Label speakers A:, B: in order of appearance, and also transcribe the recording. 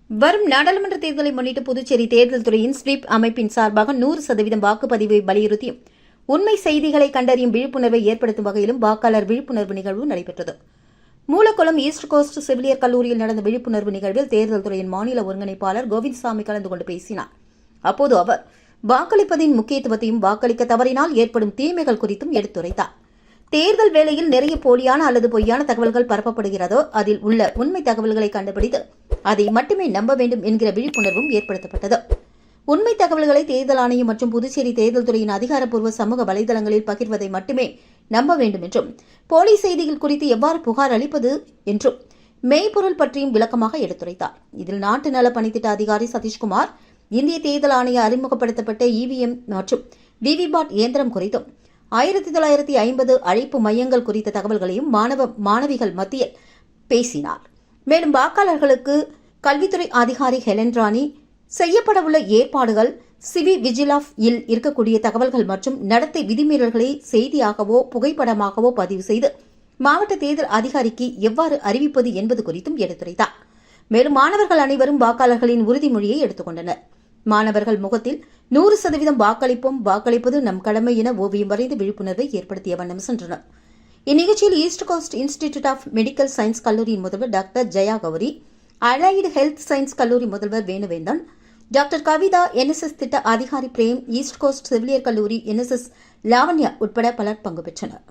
A: வரும் நாடாளுமன்ற தேர்தலை முன்னிட்டு புதுச்சேரி தேர்தல் துறையின் ஸ்வீப் அமைப்பின் சார்பாக 100% வாக்குப்பதிவை வலியுறுத்தியும் உண்மை செய்திகளை கண்டறியும் விழிப்புணர்வை ஏற்படுத்தும் வகையிலும் வாக்காளர் விழிப்புணர்வு நிகழ்வு நடைபெற்றது. மூலக்குளம் ஈஸ்ட் கோஸ்ட் செவிலியர் கல்லூரியில் நடந்த விழிப்புணர்வு நிகழ்வில் தேர்தல் துறையின் மாநில ஒருங்கிணைப்பாளர் கோவிந்தசாமி கலந்து கொண்டு பேசினார். அப்போது அவர் வாக்களிப்பதின் முக்கியத்துவத்தையும் வாக்களிக்க தவறினால் ஏற்படும் தீமைகள் குறித்தும் எடுத்துரைத்தார். தேர்தல் வேளையில் நிறைய போலியான அல்லது பொய்யான தகவல்கள் பரப்பப்படுகிறதோ அதில் உள்ள உண்மை தகவல்களை கண்டுபிடித்து அதை மட்டுமே நம்ப வேண்டும் என்கிற விழிப்புணர்வும் ஏற்படுத்தப்பட்டது. உண்மை தகவல்களை தேர்தல் ஆணையம் மற்றும் புதுச்சேரி தேர்தல் துறையின் அதிகாரப்பூர்வ சமூக வலைதளங்களில் பகிர்வதை மட்டுமே நம்ப வேண்டும் என்றும், போலி செய்திகள் குறித்து எவ்வாறு புகார் அளிப்பது என்றும் மெய்ப்பொருள் பற்றியும் விளக்கமாக எடுத்துரைத்தார். இதில் நாட்டு நல பணித்திட்ட அதிகாரி சதீஷ்குமார், இந்திய தேர்தல் ஆணைய அறிமுகப்படுத்தப்பட்ட இவிஎம் மற்றும் விவிபாட் இயந்திரம் குறித்தும் 1950 அழைப்பு மையங்கள் குறித்த தகவல்களையும் மாணவிகள் மத்தியில் பேசினார். மேலும் வாக்காளர்களுக்கு கல்வித்துறை அதிகாரி ஹெலன் ராணி செய்யப்படவுள்ள ஏற்பாடுகள், சிவி விஜிலாஃப் இல் இருக்கக்கூடிய தகவல்கள் மற்றும் நடத்தை விதிமீறல்களை செய்தியாகவோ புகைப்படமாகவோ பதிவு செய்து மாவட்ட தேர்தல் அதிகாரிக்கு எவ்வாறு அறிவிப்பது என்பது குறித்தும் எடுத்துரைத்தார். மேலும் மாணவர்கள் அனைவரும் வாக்காளர்களின் உறுதிமொழியை எடுத்துக்கொண்டனர். மாணவர்கள் முகத்தில் 100% வாக்களிப்போம், வாக்களிப்பது நம் கடமை என ஓவியம் வரைந்து விழிப்புணர்வை ஏற்படுத்திய வண்ணம் சென்றனர். இந்நிகழ்ச்சியில் East Coast Institute of Medical Science கல்லூரியின் முதல்வர் doctor Jaya Gowri, allied health science கல்லூரி முதல்வர் வேணுவேந்தன், டாக்டர் கவிதா, என்எஸ்எஸ் திட்ட அதிகாரி பிரேம், ஈஸ்ட் கோஸ்ட் செவிலியர் கல்லூரி என்எஸ்எஸ் லாவண்யா உட்பட பலர் பங்கு பெற்றனர்.